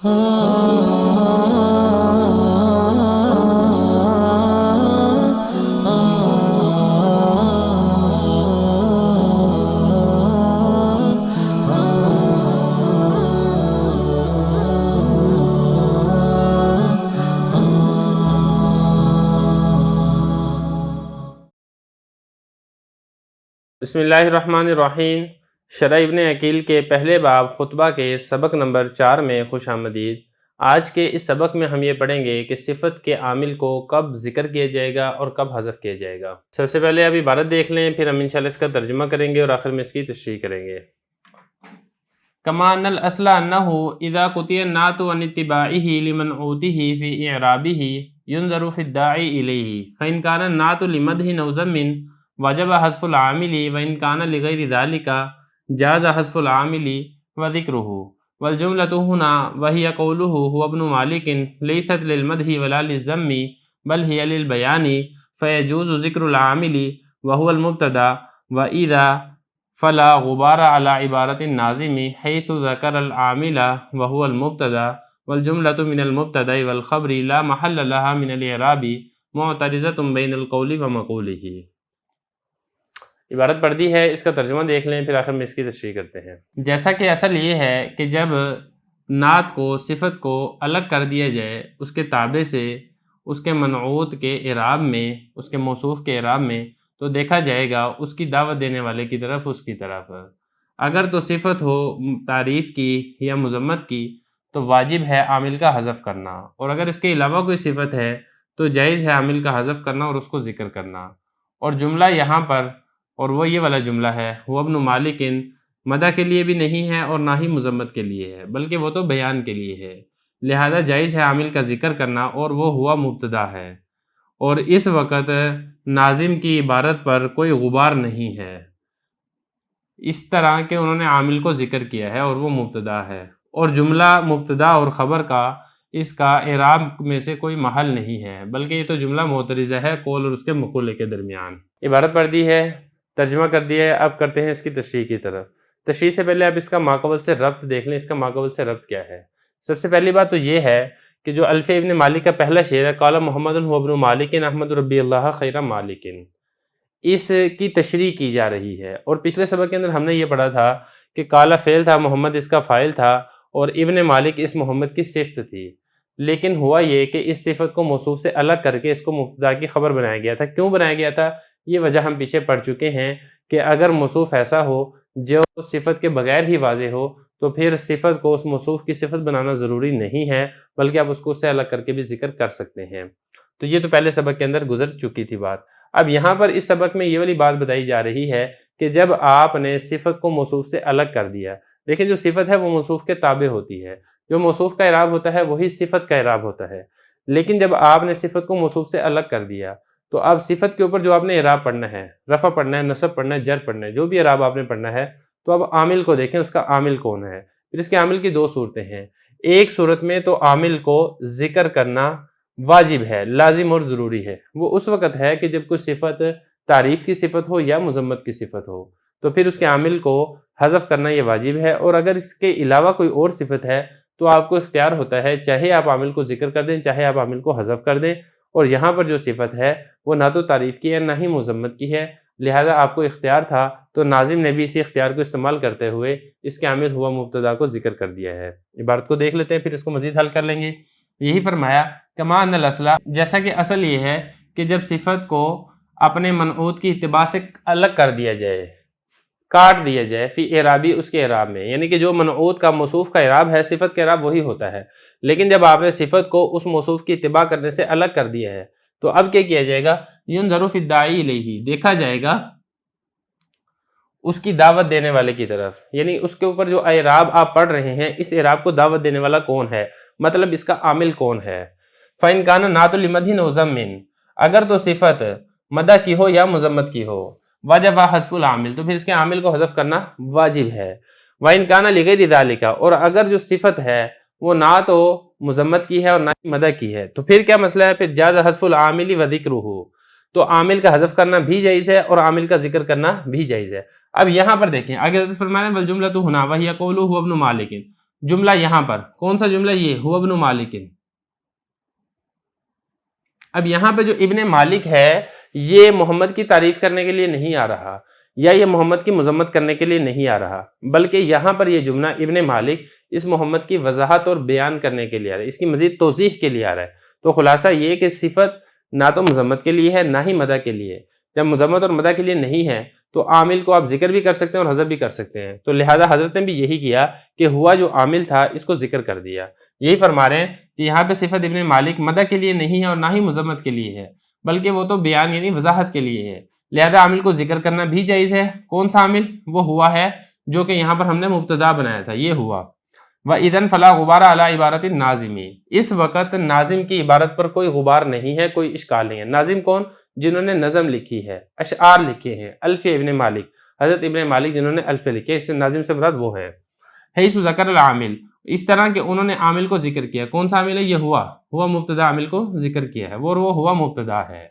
بسم اللہ الرحمن الرحیم۔ شرح ابن عقیل کے پہلے باب خطبہ کے سبق نمبر 4 میں خوش آمدید۔ آج کے اس سبق میں ہم یہ پڑھیں گے کہ صفت کے عامل کو کب ذکر کیا جائے گا اور کب حذف کیا جائے گا۔ سب سے پہلے اب عبارت دیکھ لیں، پھر ہم انشاءاللہ اس کا ترجمہ کریں گے اور آخر میں اس کی تشریح کریں گے۔ کما ان الاصل انہ اذا قطع النعت عن اتباعہ لمنعوتہ فی اعرابہ ينظر فی الداعی الیہ فإن کان النعت لمدح او ذم وجب حذف العامل وإن كان لغير ذلك جاز حذف العامل وذكره والجملة هنا وهي قوله هو ابن مالك ليست للمدح ولا للذم بل هي للبيان فيجوز ذكر العامل وهو المبتدا وإذا فلا غبار على عبارة الناظم حيث ذكر العامل وهو المبتدا والجملة من المبتدا والخبر لا محل لها من الإعراب معترضة بين القول ومقوله۔ عبارت پڑھ دی ہے، اس کا ترجمہ دیکھ لیں، پھر آخر میں اس کی تشریح کرتے ہیں۔ جیسا کہ اصل یہ ہے کہ جب نعت کو صفت کو الگ کر دیا جائے اس کے تابع سے، اس کے منعوت کے اعراب میں، اس کے موصوف کے اعراب میں، تو دیکھا جائے گا اس کی دعوت دینے والے کی طرف، اس کی طرف۔ اگر تو صفت ہو تعریف کی یا مذمت کی تو واجب ہے عامل کا حذف کرنا، اور اگر اس کے علاوہ کوئی صفت ہے تو جائز ہے عامل کا حذف کرنا اور اس کو ذکر کرنا۔ اور جملہ یہاں پر، اور وہ یہ والا جملہ ہے، وہ ابن مالک، مدح کے لیے بھی نہیں ہے اور نہ ہی مذمت کے لیے ہے، بلکہ وہ تو بیان کے لیے ہے، لہذا جائز ہے عامل کا ذکر کرنا، اور وہ ہوا مبتدا ہے، اور اس وقت ناظم کی عبارت پر کوئی غبار نہیں ہے، اس طرح کہ انہوں نے عامل کو ذکر کیا ہے اور وہ مبتدا ہے، اور جملہ مبتدا اور خبر کا اس کا اعراب میں سے کوئی محل نہیں ہے، بلکہ یہ تو جملہ معترضہ ہے قول اور اس کے مقولے کے درمیان۔ عبارت پڑھ دی ہے، ترجمہ کر دیا ہے، اب کرتے ہیں اس کی تشریح کی طرف۔ تشریح سے پہلے اب اس کا ماقبل سے ربط دیکھ لیں، اس کا ماقبل سے ربط کیا ہے۔ سب سے پہلی بات تو یہ ہے کہ جو الف ابن مالک کا پہلا شعر ہے، قال محمد هو ابن مالک احمد ربی اللہ خیر مالک، اس کی تشریح کی جا رہی ہے، اور پچھلے سبق کے اندر ہم نے یہ پڑھا تھا کہ قال فعل تھا، محمد اس کا فاعل تھا، اور ابن مالک اس محمد کی صفت تھی، لیکن ہوا یہ کہ اس صفت کو موصوف سے الگ کر کے اس کو مبتدا کی خبر بنایا گیا تھا۔ کیوں بنایا گیا تھا؟ یہ وجہ ہم پیچھے پڑھ چکے ہیں کہ اگر موصوف ایسا ہو جو صفت کے بغیر ہی واضح ہو تو پھر صفت کو اس موصوف کی صفت بنانا ضروری نہیں ہے، بلکہ آپ اس کو اس سے الگ کر کے بھی ذکر کر سکتے ہیں۔ تو یہ تو پہلے سبق کے اندر گزر چکی تھی بات۔ اب یہاں پر اس سبق میں یہ والی بات بتائی جا رہی ہے کہ جب آپ نے صفت کو موصوف سے الگ کر دیا، دیکھیں جو صفت ہے وہ موصوف کے تابع ہوتی ہے، جو موصوف کا اعراب ہوتا ہے وہی صفت کا اعراب ہوتا ہے، لیکن جب آپ نے صفت کو موصوف سے الگ کر دیا تو اب صفت کے اوپر جو آپ نے اعراب پڑھنا ہے، رفع پڑھنا ہے، نصب پڑھنا ہے، جر پڑھنا ہے، جو بھی اعراب آپ نے پڑھنا ہے، تو اب عامل کو دیکھیں اس کا عامل کون ہے۔ پھر اس کے عامل کی دو صورتیں ہیں، ایک صورت میں تو عامل کو ذکر کرنا واجب ہے، لازم اور ضروری ہے، وہ اس وقت ہے کہ جب کوئی صفت تعریف کی صفت ہو یا مذمت کی صفت ہو، تو پھر اس کے عامل کو حذف کرنا یہ واجب ہے، اور اگر اس کے علاوہ کوئی اور صفت ہے تو آپ کو اختیار ہوتا ہے، چاہے آپ عامل کو ذکر کر دیں، چاہے آپ عامل کو حذف کر دیں، اور یہاں پر جو صفت ہے وہ نہ تو تعریف کی ہے نہ ہی مذمت کی ہے، لہذا آپ کو اختیار تھا، تو ناظم نے بھی اسی اختیار کو استعمال کرتے ہوئے اس کے عامل ہوا مبتدا کو ذکر کر دیا ہے۔ عبارت کو دیکھ لیتے ہیں، پھر اس کو مزید حل کر لیں گے۔ یہی فرمایا کما ان الاصل، جیسا کہ اصل یہ ہے کہ جب صفت کو اپنے منعوت کی اتباع سے الگ کر دیا جائے، کاٹ دیا جائے، فی اعرابی اس کے اعراب میں، یعنی کہ جو منعوت کا موصوف کا اعراب ہے صفت کا اعراب وہی ہوتا ہے، لیکن جب آپ نے صفت کو اس موصوف کی اتباع کرنے سے الگ کر دیا ہے تو اب کیا کیا جائے گا؟ ينظر فی الداعی الیہ، دیکھا جائے گا اس کی دعوت دینے والے کی طرف، یعنی اس کے اوپر جو اعراب آپ پڑھ رہے ہیں اس اعراب کو دعوت دینے والا کون ہے، مطلب اس کا عامل کون ہے۔ فَإِنْ كَانَ نَعْتُ لِمَدْحٍ أَوْ ذَمٍّ، اگر تو صفت مدح کی ہو یا مذمت کی ہو، وجب حذف العامل، تو پھر اس کے عامل کو حذف کرنا واجب ہے۔ وَإِنْ كَانَ لِغَيْرِ ذَلِكَ، اور اگر جو صفت ہے وہ نہ تو مذمت کی ہے اور نہ ہی مدح کی ہے، تو پھر کیا مسئلہ ہے؟ پھر جاز حذف العامل وذکرہ، تو عامل کا حذف کرنا بھی جائز ہے اور عامل کا ذکر کرنا بھی جائز ہے۔ اب یہاں پر دیکھیں آگے حضرت فرمانے والجملۃ ہنا وہی قولہ ابن مالک، جملہ یہاں پر کون سا جملہ؟ یہ ہوا ابن مالک۔ اب یہاں پہ جو ابن مالک ہے یہ محمد کی تعریف کرنے کے لیے نہیں آ رہا، یا یہ محمد کی مذمت کرنے کے لیے نہیں آ رہا، بلکہ یہاں پر یہ جملہ ابن مالک اس محمد کی وضاحت اور بیان کرنے کے لیے آ رہا ہے، اس کی مزید توضیح کے لیے آ رہا ہے۔ تو خلاصہ یہ کہ صفت نہ تو مذمت کے لیے ہے نہ ہی مدح کے لیے۔ جب مذمت اور مدح کے لیے نہیں ہے تو عامل کو آپ ذکر بھی کر سکتے ہیں اور حذف بھی کر سکتے ہیں، تو لہذا حضرت نے بھی یہی کیا کہ ہوا جو عامل تھا اس کو ذکر کر دیا۔ یہی فرما رہے ہیں کہ یہاں پہ صفت ابن مالک مدح کے لیے نہیں ہے اور نہ ہی مذمت کے لیے ہے، بلکہ وہ تو بیان یعنی وضاحت کے لیے ہے، لہذا عامل کو ذکر کرنا بھی جائز ہے۔ کون سا عامل؟ وہ ہوا ہے جو کہ یہاں پر ہم نے مبتدا بنایا تھا، یہ ہوا۔ وَإِذًا فَلَا غُبَارَ عَلَىٰ عِبَارَةِ النَّاظِمِ، اس وقت ناظم کی عبارت پر کوئی غبار نہیں ہے، کوئی اشکال نہیں ہے۔ ناظم کون؟ جنہوں نے نظم لکھی ہے، اشعار لکھے ہیں، الفیہ ابن مالک، حضرت ابن مالک جنہوں نے الفیہ لکھے، اس سے ناظم سے مراد وہ ہیں۔ حیث ذکر العامل، اس طرح کہ انہوں نے عامل کو ذکر کیا۔ کون سا عامل ہے؟ یہ ہوا مبتدا عامل کو ذکر کیا ہے، وہ ہوا مبتدا ہے۔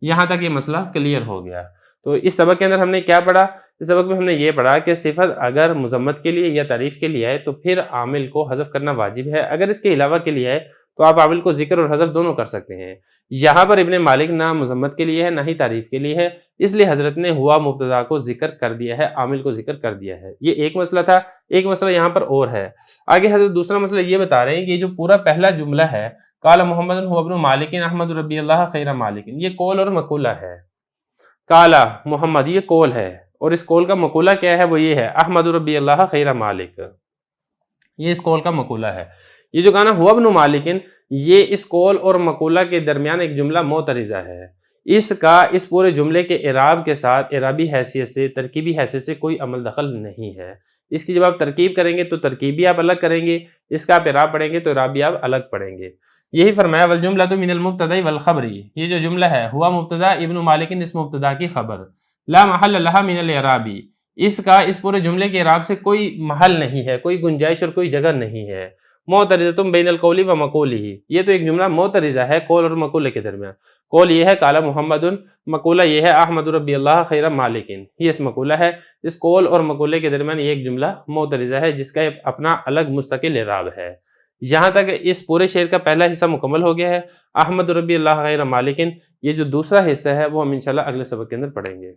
یہاں تک یہ مسئلہ کلیئر ہو گیا۔ تو اس سبق کے اندر ہم نے کیا پڑھا؟ اس سبق میں ہم نے یہ پڑھا کہ صفت اگر مذمت کے لیے یا تعریف کے لیے ہے تو پھر عامل کو حذف کرنا واجب ہے، اگر اس کے علاوہ کے لیے ہے تو آپ عامل کو ذکر اور حذف دونوں کر سکتے ہیں۔ یہاں پر ابن مالک نہ مذمت کے لیے ہے نہ ہی تعریف کے لیے ہے، اس لیے حضرت نے ہوا مبتدا کو ذکر کر دیا ہے، عامل کو ذکر کر دیا ہے۔ یہ ایک مسئلہ تھا۔ ایک مسئلہ یہاں پر اور ہے، آگے حضرت دوسرا مسئلہ یہ بتا رہے ہیں کہ یہ جو پورا پہلا جملہ ہے قال محمد هو ابن مالک احمد ربی اللہ خیر مالک، یہ قول اور مقولہ ہے۔ قال محمد یہ قول ہے، اور اس قول کا مقولہ کیا ہے؟ وہ یہ ہے احمد ربی اللہ خیر مالک، یہ اس قول کا مقولہ ہے۔ یہ جو کہا نا ہوا ابن مالک، یہ اس قول اور مقولہ کے درمیان ایک جملہ معترضہ ہے، اس کا اس پورے جملے کے اعراب کے ساتھ اعرابی حیثیت سے ترکیبی حیثیت سے کوئی عمل دخل نہیں ہے۔ اس کی جب آپ ترکیب کریں گے تو ترکیبی آپ الگ کریں گے، اس کا آپ اعراب پڑھیں گے تو اعرابی آپ الگ پڑھیں گے۔ یہی فرمایا والجملۃ من المبتدأ والخبر، یہ جو جملہ ہے ہوا مبتدا ابن مالک اس مبتدا کی خبر، لا محل لها من الاعراب، اس کا اس پورے جملے کے اعراب سے کوئی محل نہیں ہے، کوئی گنجائش اور کوئی جگہ نہیں ہے۔ معترضۃ بین القول و مقولہ، یہ تو ایک جملہ معترضہ ہے قول اور مقولے کے درمیان۔ قول یہ ہے قال محمد، مقولہ یہ ہے احمد ربی اللہ خیر مالک، یہ اس مقولہ ہے۔ اس قول اور مقولے کے درمیان یہ ایک جملہ معترضہ ہے جس کا اپنا الگ مستقل اعراب ہے۔ یہاں تک اس پورے شعر کا پہلا حصہ مکمل ہو گیا ہے، احمد ربی اللہ خیر مالک۔ یہ جو دوسرا حصہ ہے وہ ہم انشاءاللہ اگلے سبق کے اندر پڑھیں گے۔